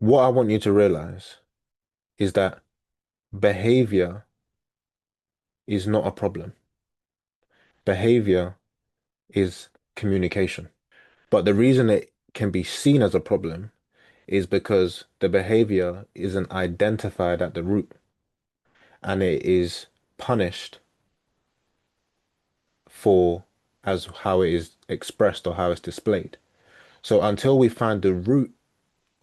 What I want you to realize is that behavior is not a problem. Behavior is communication. But the reason it can be seen as a problem is because the behavior isn't identified at the root and it is punished for as how it is expressed or how it's displayed. So until we find the root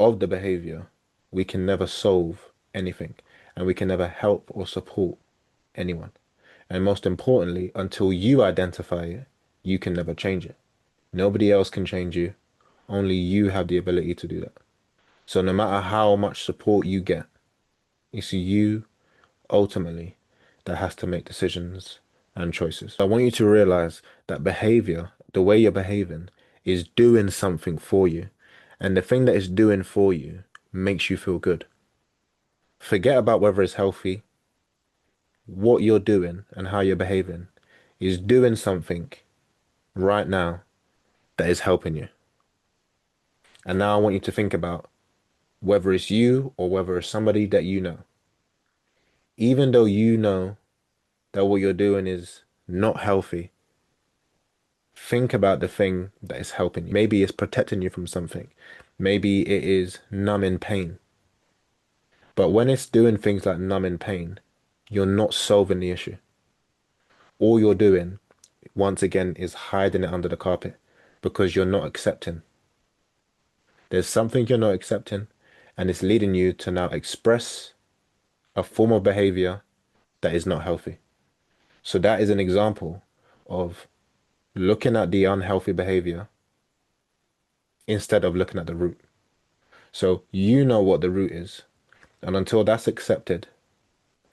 of the behavior, we can never solve anything and we can never help or support anyone. And most importantly, until you identify it, you can never change it. Nobody else can change you. Only you have the ability to do that. So no matter how much support you get, it's you ultimately that has to make decisions and choices. I want you to realize that behavior, the way you're behaving, is doing something for you. And the thing that it's doing for you makes you feel good. Forget about whether it's healthy. What you're doing and how you're behaving is doing something right now that is helping you. And now I want you to think about whether it's you or whether it's somebody that you know. Even though you know that what you're doing is not healthy, think about the thing that is helping you. Maybe it's protecting you from something. Maybe it is numbing pain. But when it's doing things like numbing pain, you're not solving the issue. All you're doing, once again, is hiding it under the carpet because you're not accepting. There's something you're not accepting, and it's leading you to now express a form of behavior that is not healthy. So that is an example of looking at the unhealthy behavior instead of looking at the root. So you know what the root is. And until that's accepted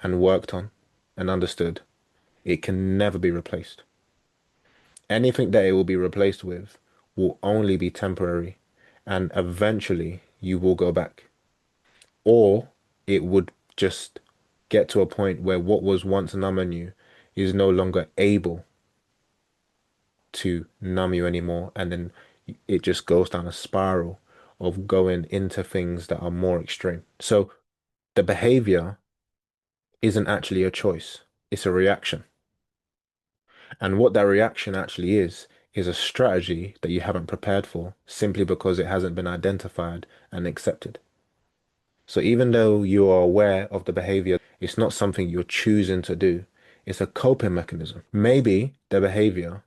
and worked on and understood, it can never be replaced. Anything that it will be replaced with will only be temporary and eventually you will go back. Or it would just get to a point where what was once numbing you is no longer able to numb you anymore. And then it just goes down a spiral of going into things that are more extreme. So the behavior isn't actually a choice, it's a reaction. And what that reaction actually is a strategy that you haven't prepared for simply because it hasn't been identified and accepted. So even though you are aware of the behavior, it's not something you're choosing to do. It's a coping mechanism. Maybe the behavior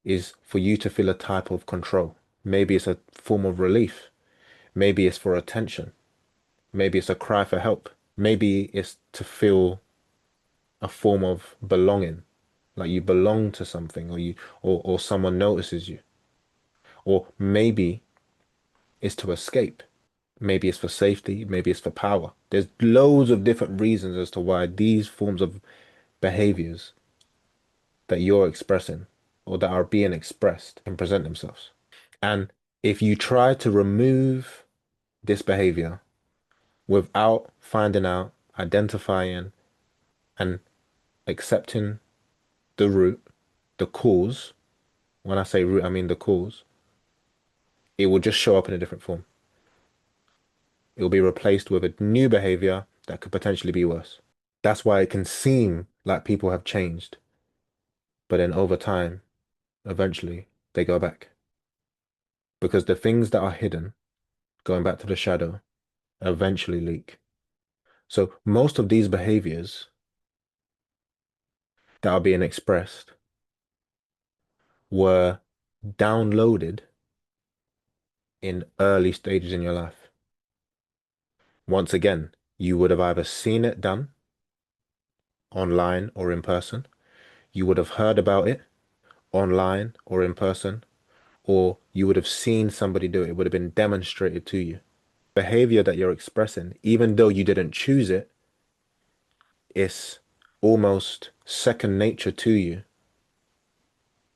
is for you to feel a type of control. Maybe it's a form of relief. Maybe it's for attention. Maybe it's a cry for help. Maybe it's to feel a form of belonging, like you belong to something or someone notices you. Or maybe it's to escape. Maybe it's for safety, maybe it's for power. There's loads of different reasons as to why these forms of behaviors that you're expressing or that are being expressed can present themselves. And if you try to remove this behavior without finding out, identifying, and accepting the root, the cause, when I say root, I mean the cause, it will just show up in a different form. It will be replaced with a new behavior that could potentially be worse. That's why it can seem like people have changed, but then over time, eventually, they go back. Because the things that are hidden, going back to the shadow, eventually leak. So most of these behaviors that are being expressed were downloaded in early stages in your life. Once again, you would have either seen it done online or in person, you would have heard about it online or in person, or you would have seen somebody do it. It would have been demonstrated to you. Behavior that you're expressing, even though you didn't choose it, is almost second nature to you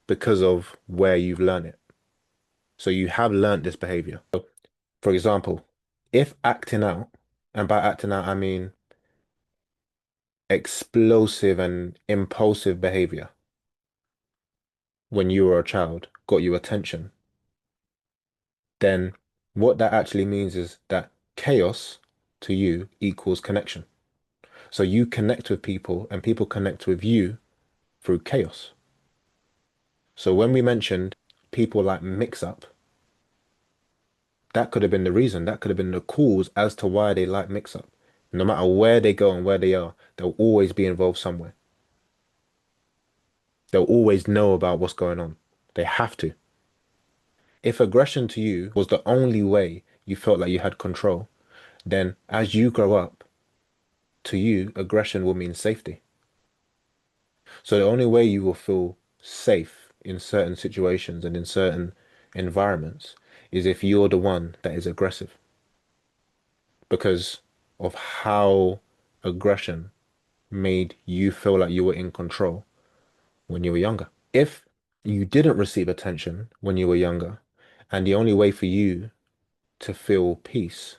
because of where you've learned it. So you have learned this behavior. So, for example, if acting out, and by acting out, I mean explosive and impulsive behavior when you were a child got you attention, then what that actually means is that chaos to you equals connection. So you connect with people and people connect with you through chaos. So when we mentioned people like mix up, that could have been the reason. That could have been the cause as to why they like mix up. No matter where they go and where they are, they'll always be involved somewhere. They'll always know about what's going on. They have to. If aggression to you was the only way you felt like you had control, then as you grow up, to you, aggression will mean safety. So the only way you will feel safe in certain situations and in certain environments is if you're the one that is aggressive because of how aggression made you feel like you were in control when you were younger. If you didn't receive attention when you were younger, and the only way for you to feel peace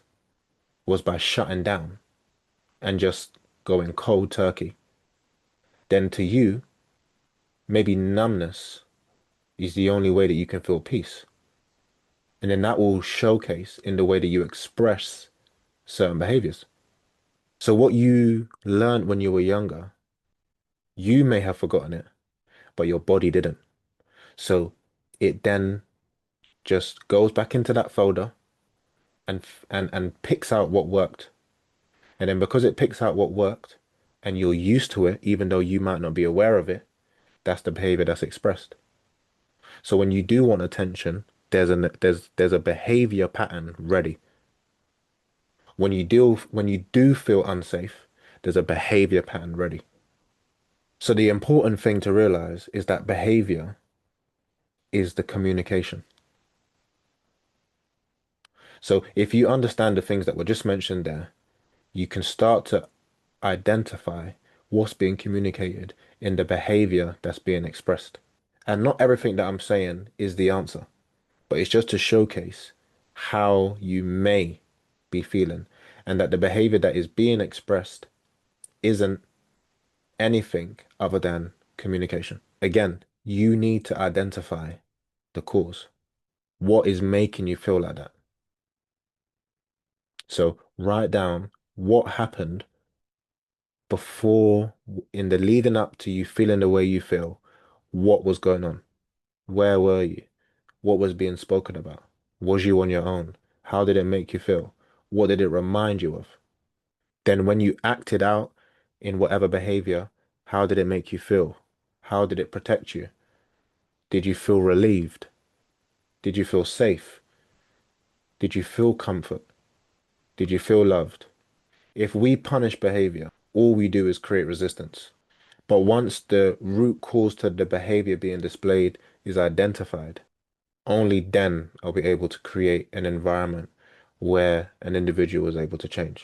was by shutting down and just going cold turkey, then to you, maybe numbness is the only way that you can feel peace. And then that will showcase in the way that you express certain behaviors. So what you learned when you were younger, you may have forgotten it, but your body didn't. So it then just goes back into that folder and picks out what worked. And then because it picks out what worked and you're used to it, even though you might not be aware of it, that's the behavior that's expressed. So when you do want attention, there's a behavior pattern ready. When you do feel unsafe, there's a behavior pattern ready. So the important thing to realize is that behavior is the communication. So if you understand the things that were just mentioned there, you can start to identify what's being communicated in the behavior that's being expressed. And not everything that I'm saying is the answer, but it's just to showcase how you may be feeling and that the behavior that is being expressed isn't anything other than communication. Again, you need to identify the cause. What is making you feel like that? So write down what happened before, in the leading up to you feeling the way you feel. What was going on? Where were you? What was being spoken about? Was you on your own? How did it make you feel? What did it remind you of? Then when you acted out in whatever behavior, how did it make you feel? How did it protect you? Did you feel relieved? Did you feel safe? Did you feel comfort? Did you feel loved? If we punish behavior, all we do is create resistance. But once the root cause to the behavior being displayed is identified, only then are we able to create an environment where an individual is able to change.